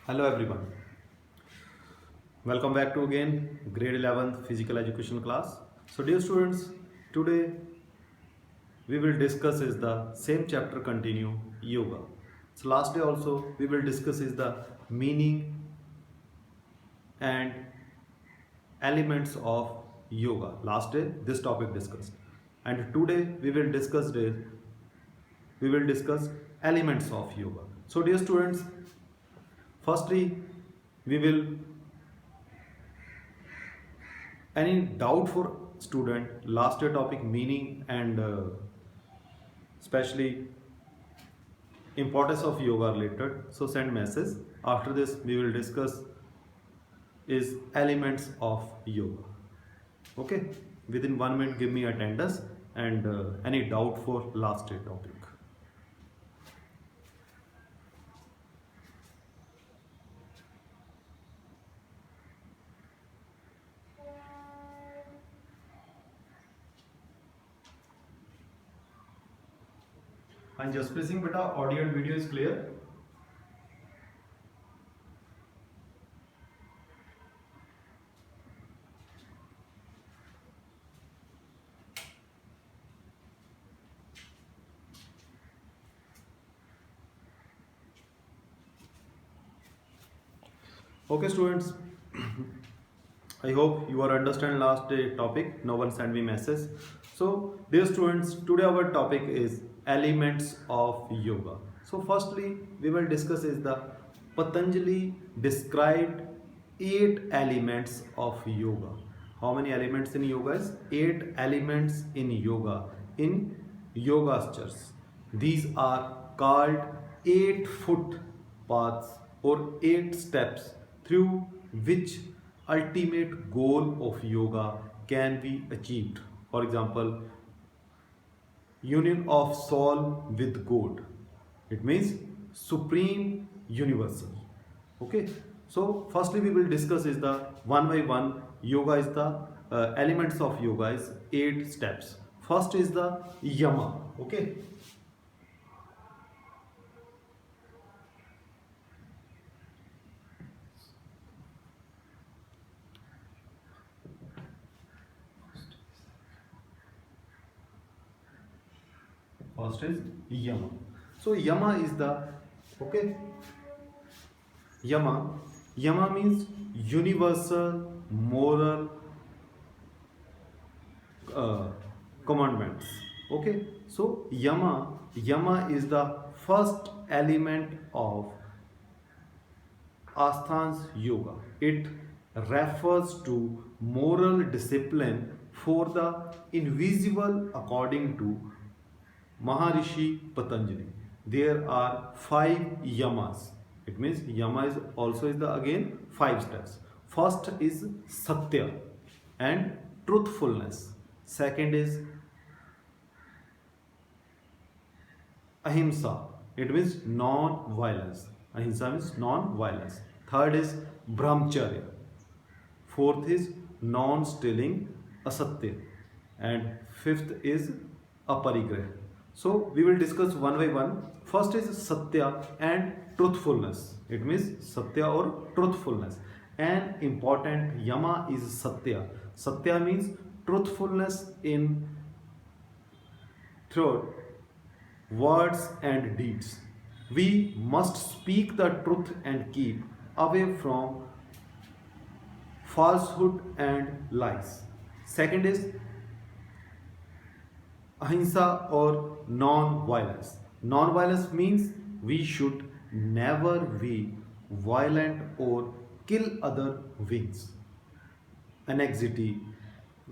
Hello everyone. Welcome back to again grade 11th physical education class. So dear students, today we will discuss is the same chapter continue yoga. So last day also we will discuss is the meaning and elements of yoga. Last day this topic discussed. And today we will discuss elements of yoga. So dear students, firstly we will any doubt for student last year topic meaning and especially importance of yoga related, so send message. After this we will discuss is elements of yoga. Okay, within 1 minute give me attendance and any doubt for last year topic. And just pressing beta audio and video is clear. Okay students, I hope you are understand last day topic. No one send me message. So dear students, today our topic is elements of yoga. So firstly we will discuss is the Patanjali described 8 elements of yoga. How many elements in yoga is? 8 elements in yoga in Yogastras. These are called 8-foot paths or 8 steps through which ultimate goal of yoga can be achieved. For example, union of soul with God. It means supreme universal. Okay. So firstly we will discuss is the one by one yoga is the elements of yoga is 8 steps. First is the yama. Okay. First is yama. So yama is the okay. Yama. Yama means universal moral uh, commandments. Okay. So Yama is the first element of Asthan's yoga. It refers to moral discipline for the invisible according to Maharishi Patanjali. There are 5 yamas. It means yama is also is the again 5 steps. First is satya and truthfulness. Second is ahimsa. It means non-violence. Ahimsa means non-violence. Third is brahmacharya. Fourth is non-stealing, asatya. And fifth is aparigraha. So we will discuss one by one. First is satya and truthfulness. It means satya or truthfulness. An important yama is satya. Satya means truthfulness in through words and deeds. We must speak the truth and keep away from falsehood and lies. Second is ahimsa or non-violence. Non-violence means we should never be violent or kill other beings. Anxiety,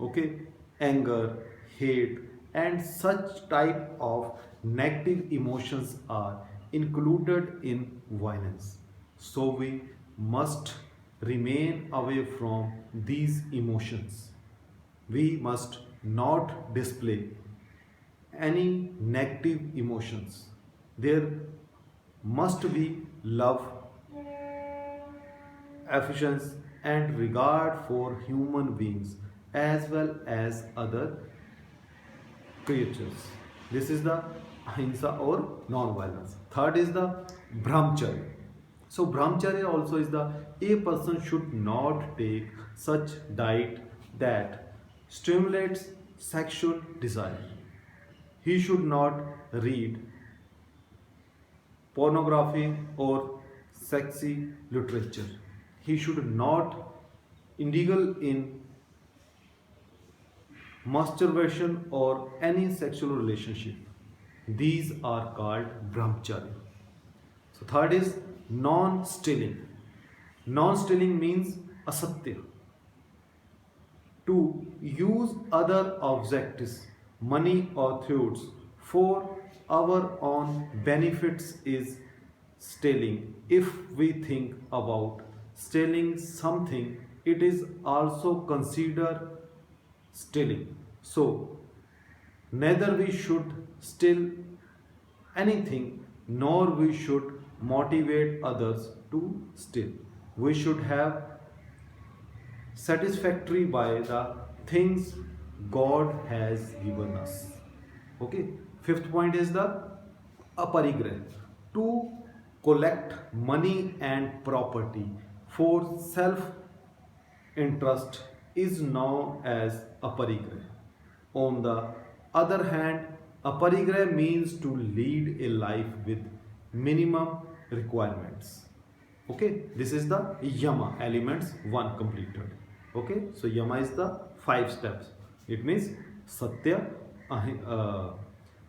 okay, anger, hate, and such type of negative emotions are included in violence. So we must remain away from these emotions. We must not display any negative emotions. There must be love, affection, and regard for human beings as well as other creatures. This is the ahimsa or non-violence. Third is the brahmacharya. So brahmacharya also is the a person should not take such diet that stimulates sexual desire. He should not read pornography or sexy literature. He should not indulge in masturbation or any sexual relationship. These are called brahmacharya. So third is non-stealing. Non-stealing means asatya. To use other objects, money or fruits for our own benefits is stealing. If we think about stealing something, it is also considered stealing. So neither we should steal anything nor we should motivate others to steal. We should have satisfactory by the things God has given us. Okay. Fifth point is the aparigrah. To collect money and property for self interest is known as aparigrah. On the other hand, aparigrah means to lead a life with minimum requirements. Okay, this is the yama elements 1 completed. Okay, so yama is the 5 steps. It means satya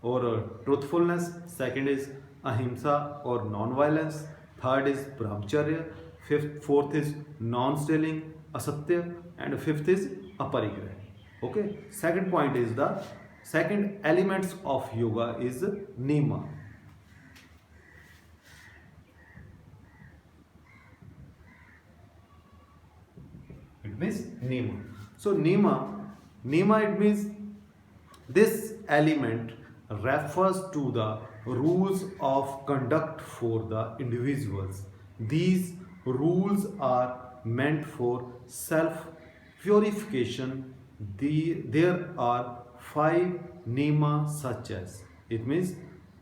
or truthfulness. Second is ahimsa or non-violence. Third is brahmacharya. Fourth is non-stealing, asatya, and fifth is aparigrah. Okay. Second point is the second elements of yoga is nima. It means nima. So nima it means this element refers to the rules of conduct for the individuals. These rules are meant for self purification. There are 5 nima such as. It means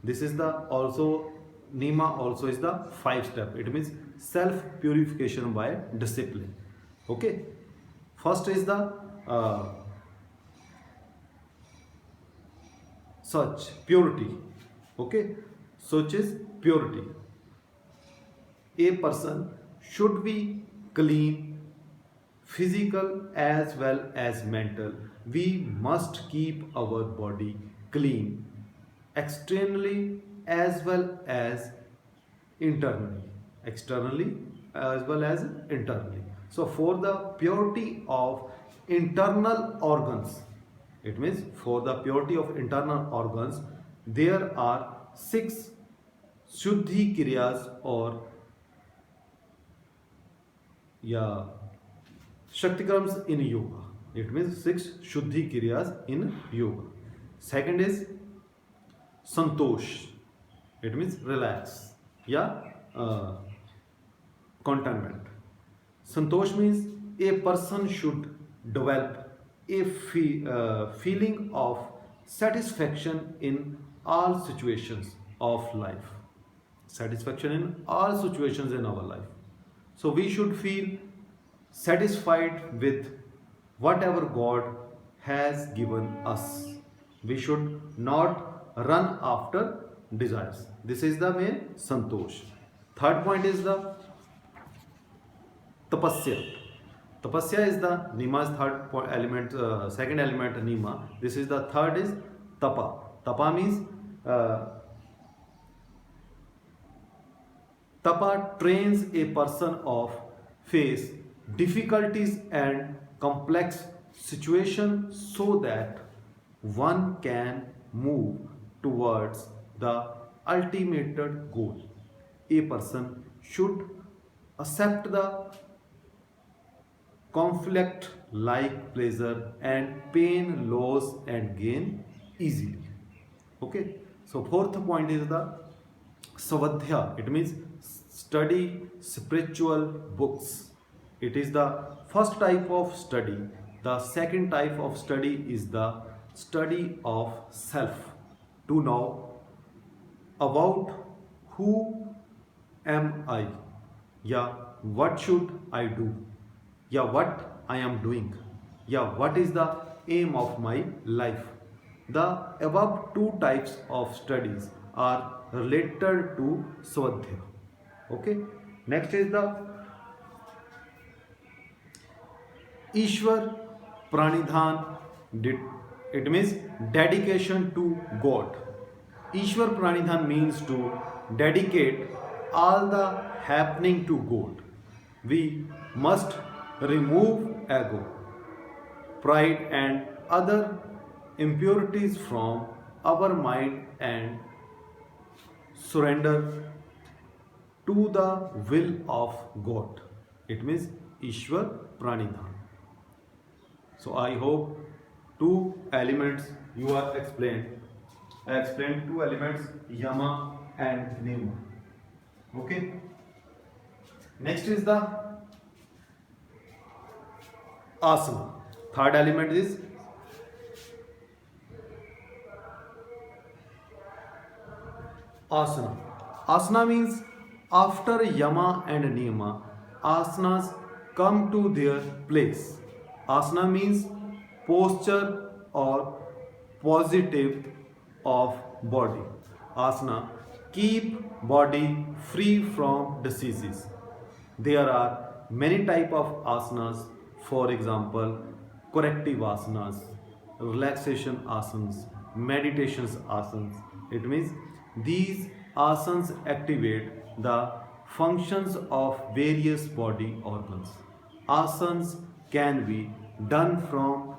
this is the also nima also is the 5 step. It means self purification by discipline. Okay. First is the such purity. Okay, such is purity. A person should be clean, physical as well as mental. We must keep our body clean externally as well as internally. Externally as well as internally. So for the purity of internal organs, it means for the purity of internal organs, there are 6 Shuddhi Kriyas or Shaktikrams in yoga. It means 6 Shuddhi Kriyas in yoga. Second is Santosh. It means relax. Contentment. Santosh means a person should develop a feeling of satisfaction in all situations of life. Satisfaction in all situations in our life. So we should feel satisfied with whatever God has given us. We should not run after desires. This is the main Santosh. Third point is the Tapasya. Tapasya is the Nima's third element, second element Nima. This is the third is Tapa. Tapa means Tapa trains a person of face difficulties and complex situations so that one can move towards the ultimate goal. A person should accept the conflict like pleasure and pain, loss and gain easily. Okay. So fourth point is the Savadhya. It means study spiritual books. It is the first type of study. The second type of study is the study of self. To know about who am I, Yeah, what should I do? Yeah, what I am doing? Yeah, what is the aim of my life? The above two types of studies are related to Swadhyaya. Okay, next is the Ishwar Pranidhan. It means dedication to God. Ishwar Pranidhan means to dedicate all the happening to God. We must remove ego, pride, and other impurities from our mind and surrender to the will of God. It means Ishwar Pranidhan. So I hope two elements you are explained. I explained two elements, Yama and Niyama. Okay. Next is the asana. Third element is asana. Asana means after Yama and Niyama, asanas come to their place. Asana means posture or positive of body. Asana keep body free from diseases. There are many type of asanas, for example, corrective asanas, relaxation asanas, meditations asanas. It means these asanas activate the functions of various body organs. Asanas can be done from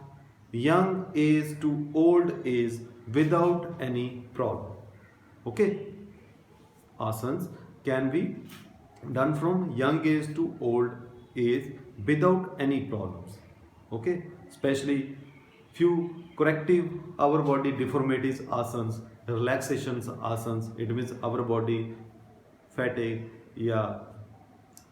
young age to old age without any problem. Okay, asanas can be done from young age to old age without any problems. Okay, especially few corrective our body deformities asanas, relaxations asanas. It means our body fatigue. Yeah,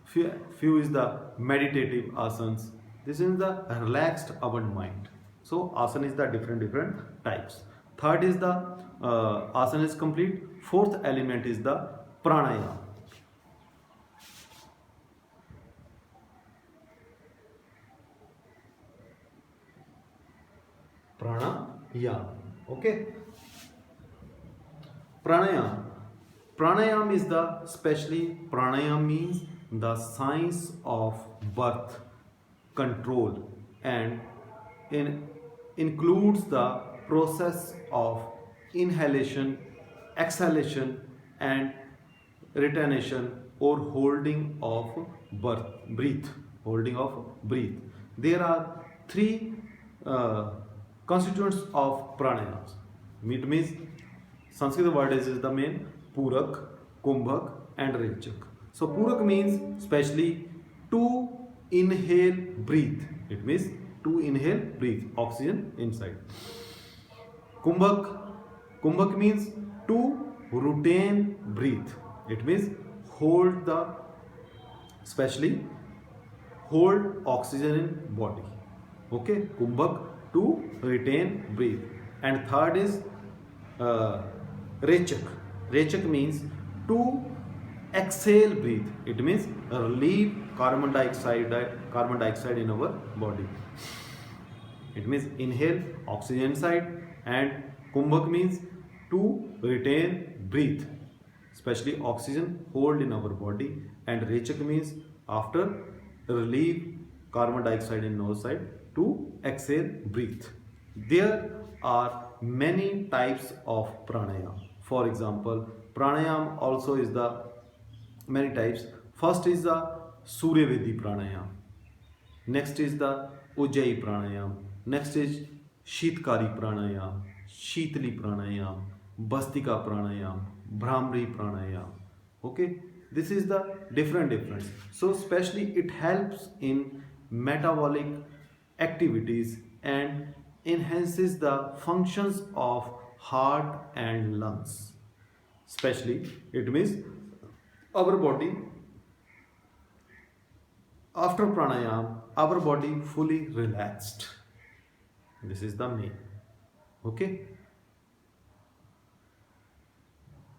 few is the meditative asanas. This is the relaxed our mind. So asana is the different types. Third is the asana is complete. Fourth element is the pranayama. Pranayama. Okay, pranayama. Pranayam is the specially pranayam means the science of birth control and includes the process of inhalation, exhalation, and retention or holding of holding of breath. There are three uh, constituents of pranayams. It means Sanskrit word is the main Purak, Kumbhak, and Rechak. So Purak means specially to inhale, breathe. It means to inhale, breathe oxygen inside. Kumbhak, Kumbhak means to retain, breathe. It means hold the, especially hold oxygen in body. Okay, Kumbhak to retain, breathe. And third is Rechak. Rechak means to exhale, breathe. It means relieve carbon dioxide in our body. It means inhale oxygen inside, and Kumbhak means to retain, breathe, especially oxygen hold in our body, and Rechak means after relieve carbon dioxide in our side to exhale, breathe. There are many types of pranayam. For example, pranayam also is the many types. First is the Suryavedi pranayam. Next is the Ujjayi pranayam. Next is Shitkari pranayam, Shitali pranayam, Bastika pranayam, Brahmari pranayam. Okay, this is the difference. So especially it helps in metabolic activities and enhances the functions of heart and lungs. Especially it means our body after pranayam, our body fully relaxed. This is the main. Okay.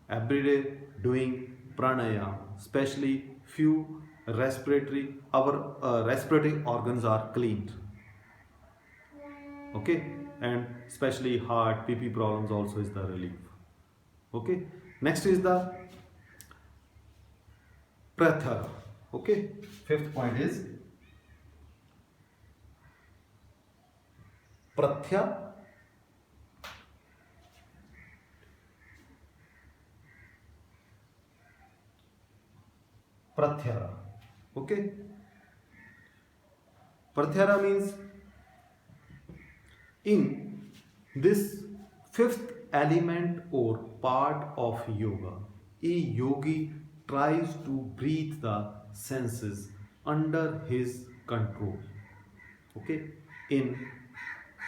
Every day doing pranayam, especially few respiratory organs are cleaned. Okay, and especially heart, pp problems also is the relief. Okay, next is the pratyahara. Okay, fifth point is pratyahara. Okay, pratyahara means in this fifth element or part of yoga, a yogi tries to breathe the senses under his control. Okay, in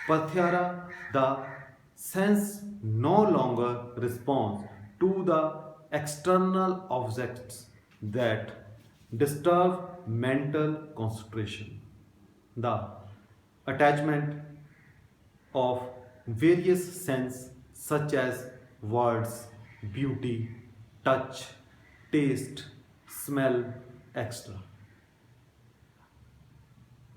Pratyahara, the sense no longer responds to the external objects that disturb mental concentration. The attachment of various sense such as words, beauty, touch, taste, smell, etc.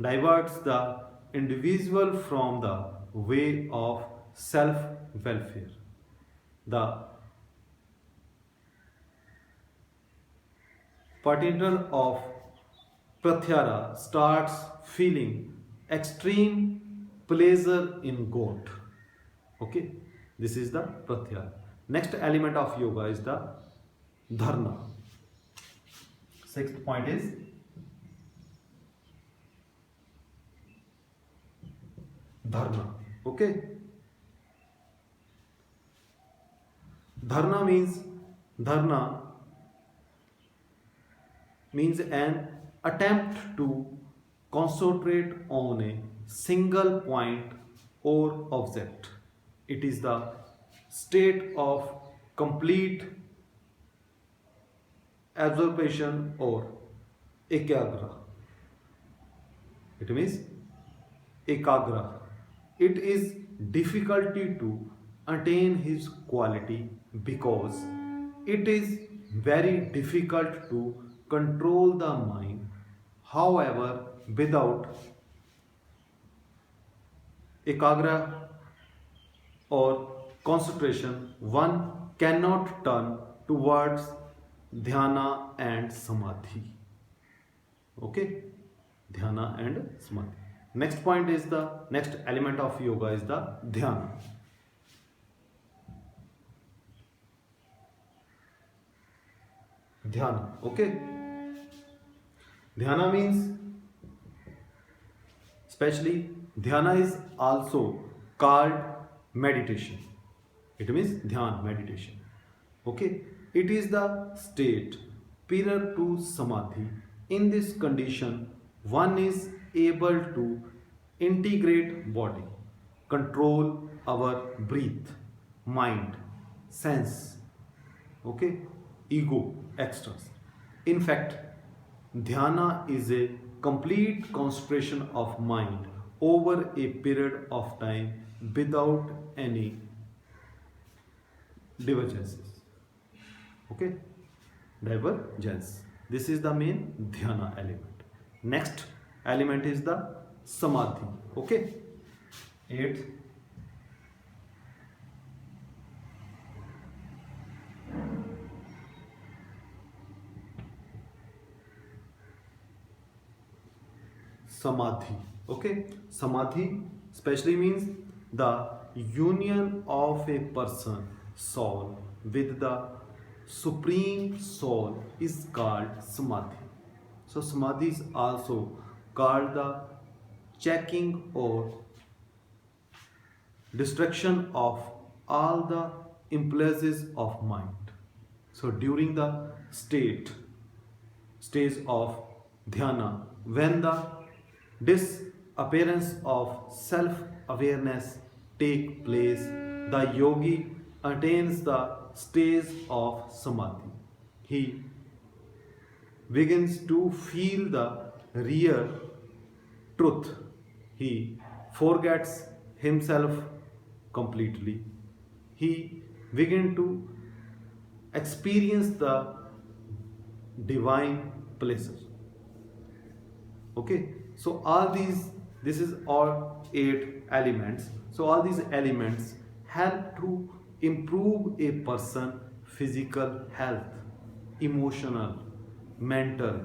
diverts the individual from the way of self-welfare. The partner of Pratyahara starts feeling extreme pleasure in God. Okay, this is the Pratyahara. Next element of yoga is the Dharana. Sixth point is Dharana. Okay, Dharana means an attempt to concentrate on a single point or object. It is the state of complete absorption or ekagra. It means ekagra. It is difficulty to attain his quality because it is very difficult to control the mind. However, without ekagra or concentration, one cannot turn towards dhyana and samadhi. Okay, dhyana and samadhi. Next point is the next element of yoga is the dhyana. Dhyana. Okay, dhyana means, especially dhyana is also called meditation. It means dhyan, meditation. Okay, it is the state prior to samadhi. In this condition, one is able to integrate body, control our breath, mind, sense, okay, ego, extras. In fact, dhyana is a complete concentration of mind over a period of time without any divergences. Okay, divergence. This is the main dhyana element. Next element is the samadhi. Okay, eighth. Samadhi. Okay, samadhi especially means the union of a person soul with the supreme soul is called samadhi. So samadhi is also called the checking or destruction of all the impulses of mind. So during the stage of dhyana, when the disappearance of self-awareness take place, the yogi attains the stage of samadhi. He begins to feel the real truth. He forgets himself completely. He begins to experience the divine pleasure. Okay, so all these, this is all 8 elements. So all these elements help to improve a person physical health, emotional, mental,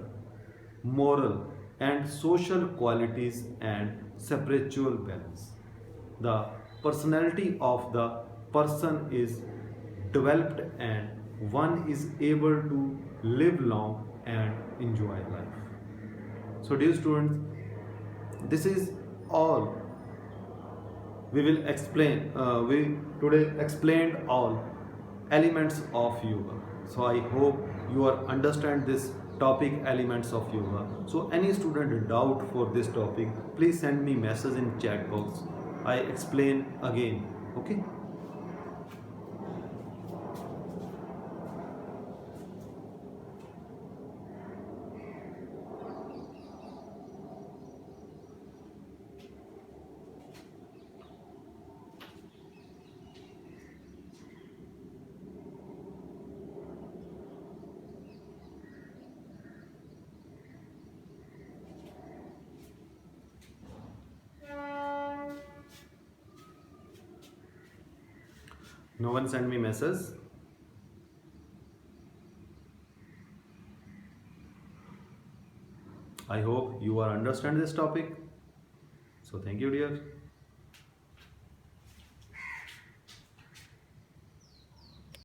moral and social qualities and spiritual balance. The personality of the person is developed and one is able to live long and enjoy life. So dear students, this is all we will explain. We today explained all elements of yoga. So I hope you are understand this topic, elements of yoga. So any student doubt for this topic, please send me message in chat box. I explain again. Okay. No one send me message. I hope you are understand this topic. So thank you dear.